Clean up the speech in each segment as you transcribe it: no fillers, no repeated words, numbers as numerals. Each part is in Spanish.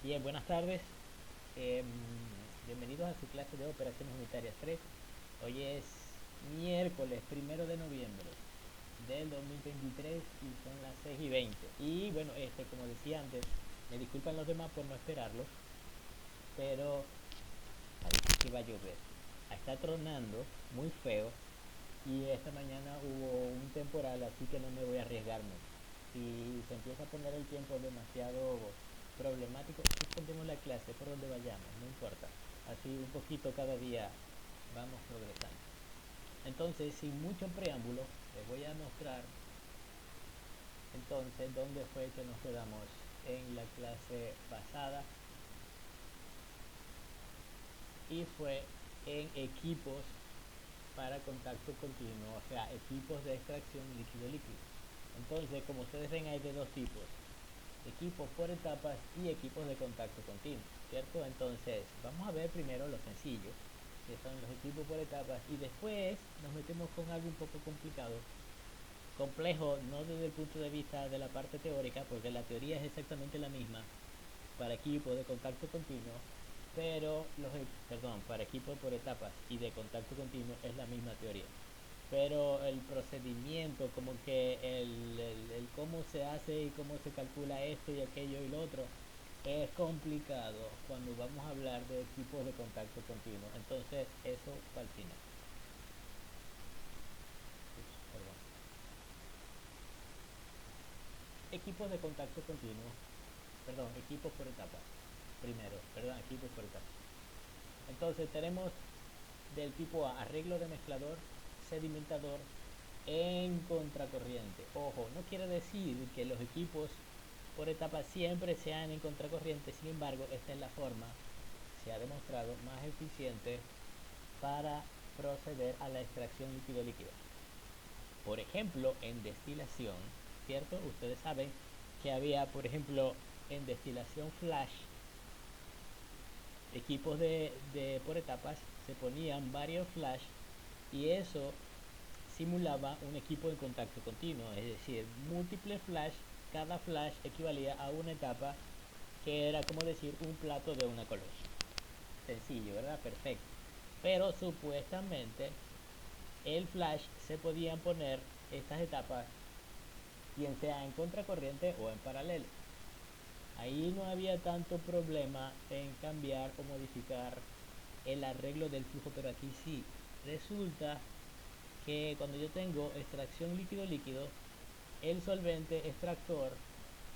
Bien, buenas tardes. Em, Bienvenidos a su clase de operaciones unitarias 3. Hoy es miércoles 1 de noviembre del 2023 y son las 6:20. Y bueno, como decía antes, me disculpan los demás por no esperarlos, pero parece que va a llover. Está tronando muy feo y esta mañana hubo un temporal, así que no me voy a arriesgar mucho. Si se empieza a poner el tiempo demasiado problemático, suspendemos la clase por donde vayamos, no importa. Así un poquito cada día vamos progresando. Entonces, sin mucho preámbulo, les voy a mostrar entonces dónde fue que nos quedamos en la clase pasada, y fue en equipos para contacto continuo, o sea, equipos de extracción líquido-líquido. Entonces, como ustedes ven, hay de dos tipos: equipos por etapas y equipos de contacto continuo, ¿cierto? Entonces, vamos a ver primero lo sencillo, que son los equipos por etapas, y después nos metemos con algo un poco complicado, complejo, no desde el punto de vista de la parte teórica, porque la teoría es exactamente la misma para equipos de contacto continuo, pero para equipos por etapas y de contacto continuo es la misma teoría, pero el procedimiento, como que el cómo se hace y cómo se calcula esto y aquello y lo otro, es complicado cuando vamos a hablar de equipos de contacto continuo. Entonces, eso para el final. Ups, perdón. Equipos de contacto continuo, perdón, equipos por etapas. Primero, perdón, equipos por etapas. Entonces, tenemos del tipo A: arreglo de mezclador, sedimentador en contracorriente. Ojo, no quiere decir que los equipos por etapas siempre sean en contracorriente, sin embargo, esta es la forma, se ha demostrado, más eficiente para proceder a la extracción líquido-líquido. Por ejemplo, en destilación, ¿cierto? Ustedes saben que había, por ejemplo, en destilación flash, equipos por etapas, se ponían varios flash y eso simulaba un equipo de contacto continuo, es decir, múltiples flash, cada flash equivalía a una etapa, que era como decir un plato de una colonia. Sencillo, ¿verdad? Perfecto. Pero supuestamente el flash se podían poner estas etapas, bien sea en contracorriente o en paralelo. Ahí no había tanto problema en cambiar o modificar el arreglo del flujo, pero aquí sí. Resulta que cuando yo tengo extracción líquido-líquido, el solvente extractor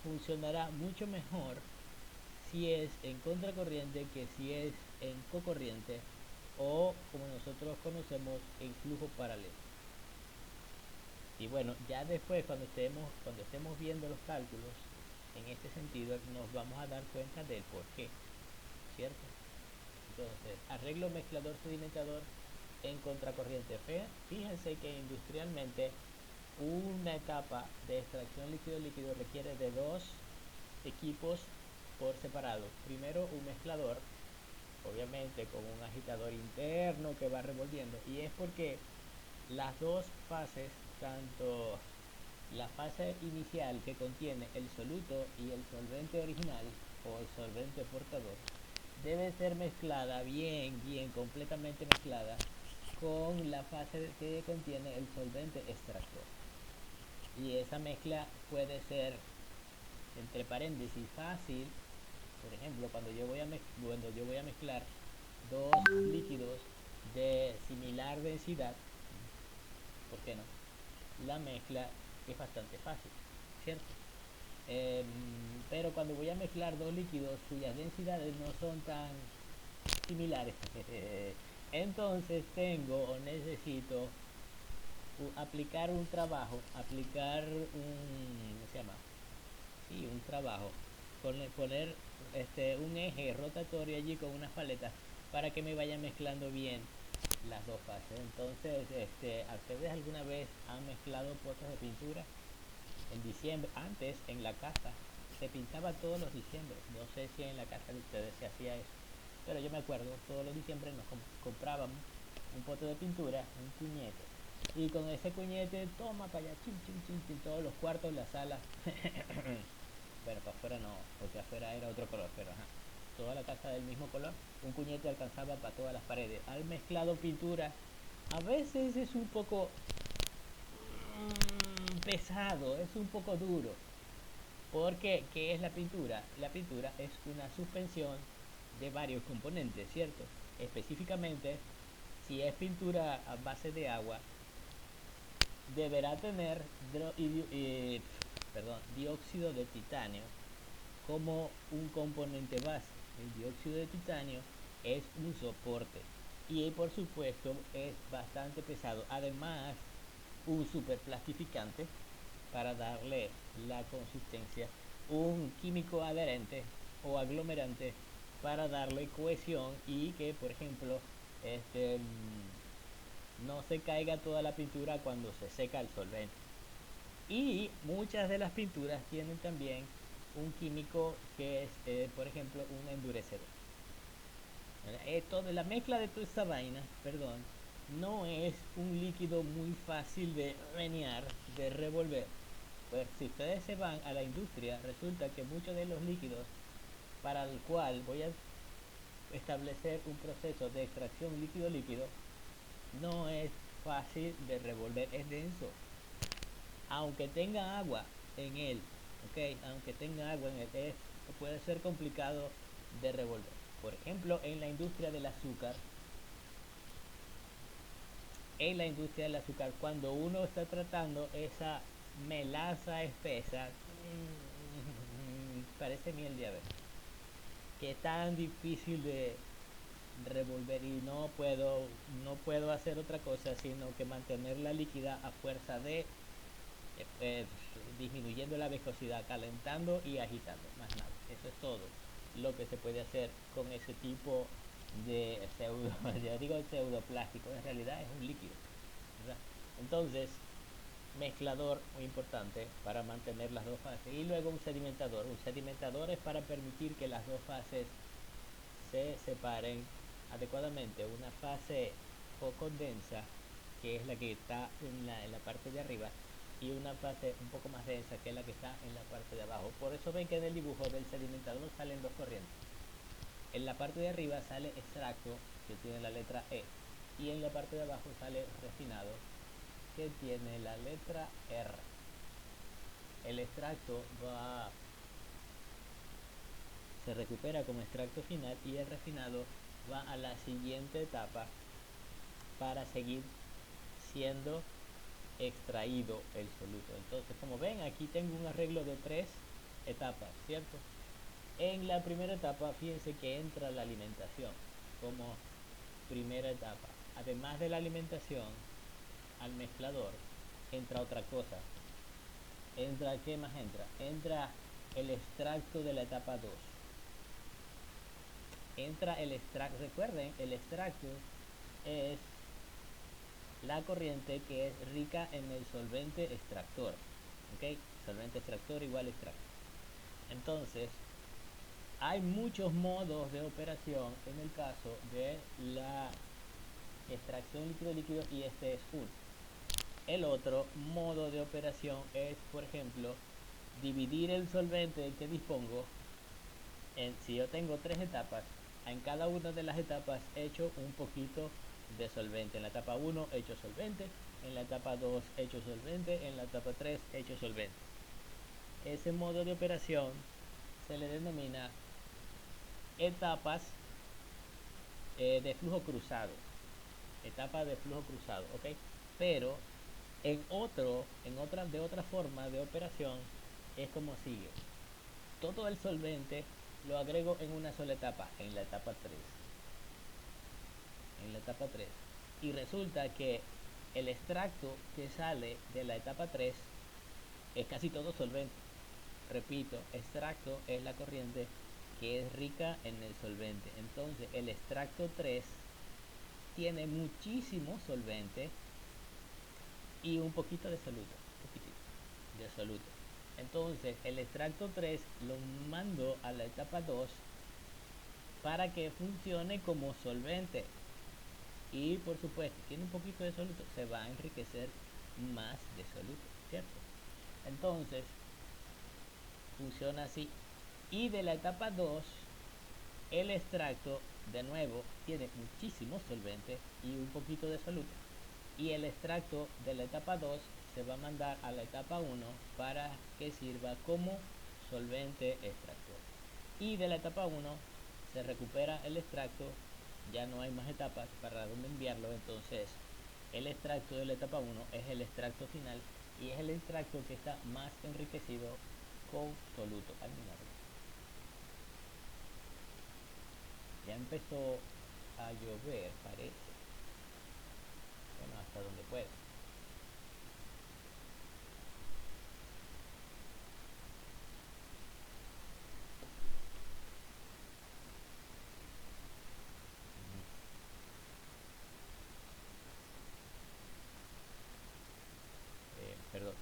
funcionará mucho mejor si es en contracorriente que si es en cocorriente, o como nosotros conocemos, en flujo paralelo. Y bueno, ya después cuando estemos viendo los cálculos en este sentido, nos vamos a dar cuenta del por qué, ¿cierto? Entonces, arreglo mezclador sedimentador en contracorriente. Fíjense que industrialmente una etapa de extracción líquido-líquido requiere de dos equipos por separado. Primero, un mezclador, obviamente con un agitador interno que va revolviendo, y es porque las dos fases, tanto la fase inicial que contiene el soluto y el solvente original o el solvente portador, debe ser mezclada bien, completamente mezclada con la fase que contiene el solvente extractor. Y esa mezcla puede ser, entre paréntesis, fácil. Por ejemplo, cuando yo voy a mezclar dos líquidos de similar densidad, ¿por qué no? La mezcla es bastante fácil, ¿cierto? Em, pero cuando voy a mezclar dos líquidos cuyas densidades no son tan similares, entonces tengo o necesito aplicar un trabajo, ¿cómo se llama? Sí, un trabajo, poner un eje rotatorio allí con unas paletas para que me vaya mezclando bien las dos fases. Entonces, ¿a ustedes alguna vez han mezclado potes de pintura en diciembre? Antes en la casa se pintaba todos los diciembre. No sé si en la casa de ustedes se hacía eso, pero yo me acuerdo, todos los diciembre nos comprábamos un pote de pintura, un cuñete, y con ese cuñete toma para allá, chin, chin, chin, chin, todos los cuartos, la sala Bueno, para afuera no, porque afuera era otro color, pero ajá. Toda la casa del mismo color, un cuñete alcanzaba para todas las paredes. Al mezclado pintura, a veces es un poco pesado, es un poco duro. Porque, ¿qué es la pintura? La pintura es una suspensión de varios componentes, ¿cierto? Específicamente, si es pintura a base de agua, deberá tener dióxido de titanio como un componente base. El dióxido de titanio es un soporte y por supuesto es bastante pesado. Además, un superplastificante para darle la consistencia, un químico adherente o aglomerante para darle cohesión y que, por ejemplo, no se caiga toda la pintura cuando se seca el solvente. Y muchas de las pinturas tienen también un químico que es, por ejemplo, un endurecedor. La mezcla de toda esta vaina, perdón, no es un líquido muy fácil de menear, de revolver. Pues si ustedes se van a la industria, resulta que muchos de los líquidos para el cual voy a establecer un proceso de extracción líquido-líquido no es fácil de revolver, es denso. Aunque tenga agua en él, ¿ok? Aunque tenga agua en él, puede ser complicado de revolver. Por ejemplo, en la industria del azúcar, cuando uno está tratando esa melaza espesa, parece miel de abeja, que es tan difícil de revolver y no puedo hacer otra cosa sino que mantenerla líquida a fuerza de eh, disminuyendo la viscosidad, calentando y agitando, más nada. Eso es todo lo que se puede hacer con ese tipo de pseudo, ya digo pseudoplástico, en realidad es un líquido, ¿verdad? Entonces, mezclador muy importante para mantener las dos fases y luego un sedimentador es para permitir que las dos fases se separen adecuadamente. Una fase poco densa, que es la que está en la parte de arriba, y una fase un poco más densa, que es la que está en la parte de abajo. Por eso ven que en el dibujo del sedimentador salen dos corrientes. En la parte de arriba sale extracto, que tiene la letra E, y en la parte de abajo sale refinado, que tiene la letra R. El extracto se recupera como extracto final y el refinado va a la siguiente etapa para seguir siendo extraído el soluto. Entonces, como ven, aquí tengo un arreglo de tres etapas, ¿cierto? En la primera etapa, fíjense que entra la alimentación como primera etapa. Además de la alimentación, al mezclador entra otra cosa. ¿Qué más entra? Entra el extracto de la etapa 2. Entra el extracto, recuerden, el extracto es la corriente que es rica en el solvente extractor, ¿ok? Solvente extractor igual extracto. Entonces, hay muchos modos de operación en el caso de la extracción líquido-líquido y este es uno. El otro modo de operación es, por ejemplo, dividir el solvente del que dispongo si yo tengo tres etapas, en cada una de las etapas he hecho un poquito de solvente. En la etapa 1 he hecho solvente, en la etapa 2 he hecho solvente, en la etapa 3 he hecho solvente. Ese modo de operación se le denomina etapas de flujo cruzado. Etapa de flujo cruzado, ¿ok? Pero de otra forma de operación es como sigue. Todo el solvente lo agrego en una sola etapa, en la etapa 3. Y resulta que el extracto que sale de la etapa 3 es casi todo solvente. Repito, extracto es la corriente que es rica en el solvente. Entonces el extracto 3 tiene muchísimo solvente y un poquito de soluto. Entonces el extracto 3 lo mando a la etapa 2 para que funcione como solvente. Y por supuesto, tiene un poquito de soluto, se va a enriquecer más de soluto, ¿cierto? Entonces, funciona así. Y de la etapa 2, el extracto de nuevo tiene muchísimo solvente y un poquito de soluto. Y el extracto de la etapa 2 se va a mandar a la etapa 1 para que sirva como solvente extractor. Y de la etapa 1 se recupera el extracto, ya no hay más etapas para dónde enviarlo, entonces el extracto de la etapa 1 es el extracto final y es el extracto que está más enriquecido con soluto aminado. Ya empezó a llover, parece. Bueno, hasta donde pueda. Perdón,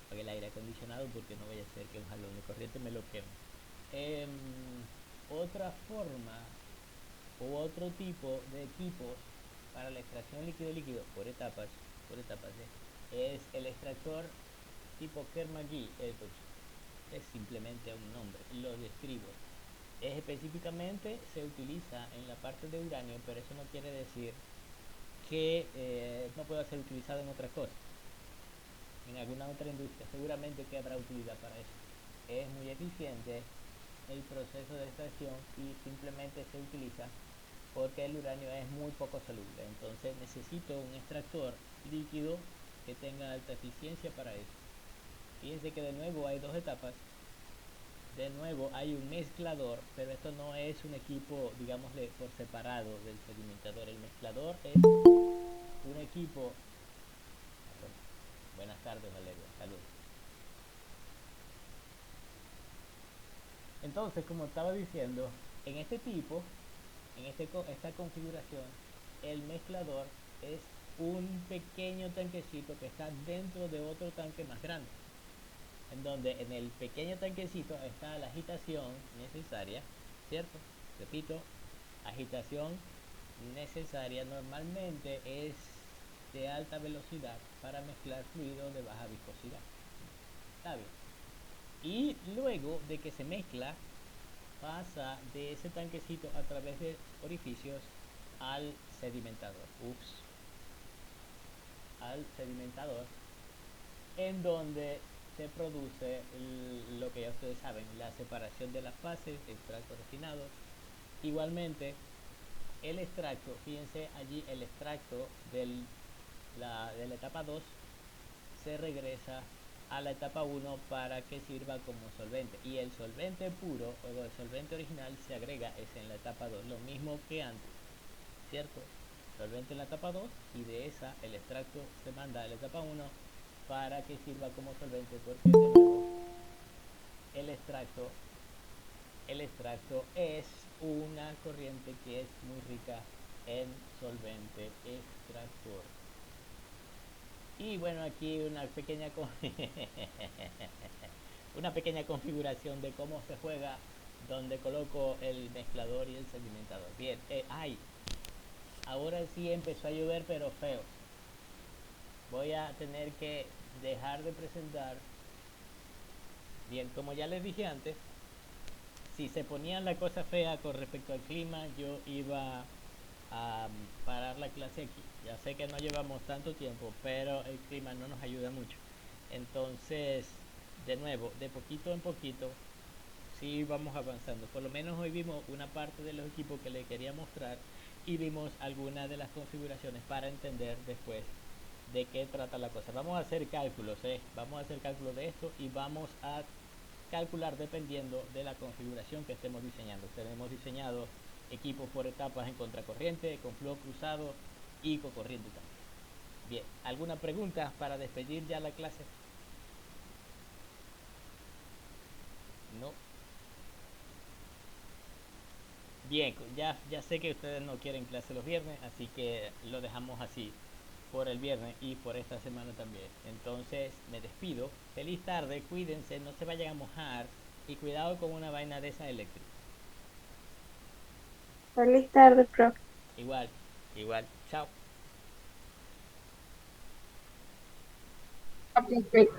apague el aire acondicionado porque no vaya a ser que un jalón de corriente me lo queme. Otra forma u otro tipo de equipos para la extracción líquido-líquido por etapas, es el extractor tipo Kerr-McGee. Pues, es simplemente un nombre, lo describo. Específicamente se utiliza en la parte de uranio, pero eso no quiere decir que no pueda ser utilizado en otras cosas. En alguna otra industria seguramente que habrá utilidad para eso. Es muy eficiente el proceso de extracción y simplemente se utiliza porque el uranio es muy poco soluble, entonces necesito un extractor líquido que tenga alta eficiencia para eso. Fíjense que de nuevo hay dos etapas, de nuevo hay un mezclador, pero esto no es un equipo, digámosle, por separado del sedimentador. El mezclador es un equipo. Buenas tardes, Valeria, salud. Entonces, como estaba diciendo, en este tipo, en esta configuración, el mezclador es un pequeño tanquecito que está dentro de otro tanque más grande, en donde en el pequeño tanquecito está la agitación necesaria, ¿cierto? Repito, agitación necesaria normalmente es de alta velocidad para mezclar fluidos de baja viscosidad. Está bien. Y luego de que se mezcla, pasa de ese tanquecito a través de orificios al sedimentador. Al sedimentador, en donde se produce lo que ya ustedes saben, la separación de las fases, extracto refinado. Igualmente, el extracto, fíjense allí, el extracto de la etapa 2 se regresa a la etapa 1 para que sirva como solvente, y el solvente puro o el solvente original se agrega en la etapa 2, lo mismo que antes, ¿cierto? Solvente en la etapa 2 y de esa el extracto se manda a la etapa 1 para que sirva como solvente, porque de nuevo el extracto es una corriente que es muy rica en solvente extractor. Y bueno, aquí una pequeña una pequeña configuración de cómo se juega, donde coloco el mezclador y el sedimentador. Bien, ahora sí empezó a llover, pero feo. Voy a tener que dejar de presentar. Bien, como ya les dije antes, si se ponía la cosa fea con respecto al clima, yo iba a parar la clase aquí. Ya sé que no llevamos tanto tiempo, pero el clima no nos ayuda mucho. Entonces, de nuevo, de poquito en poquito, sí vamos avanzando. Por lo menos hoy vimos una parte de los equipos que les quería mostrar y vimos algunas de las configuraciones para entender después de qué trata la cosa. Vamos a hacer cálculos, vamos a hacer cálculos de esto y vamos a calcular dependiendo de la configuración que estemos diseñando. Tenemos diseñado equipos por etapas en contracorriente, con flow cruzado y con corriente también. Bien, ¿alguna pregunta para despedir ya la clase? No. Bien, ya sé que ustedes no quieren clase los viernes, así que lo dejamos así por el viernes y por esta semana también. Entonces me despido. Feliz tarde, cuídense, no se vayan a mojar y cuidado con una vaina de esa eléctrica. Feliz tarde, profe. Igual, igual. Chao. Ok, great.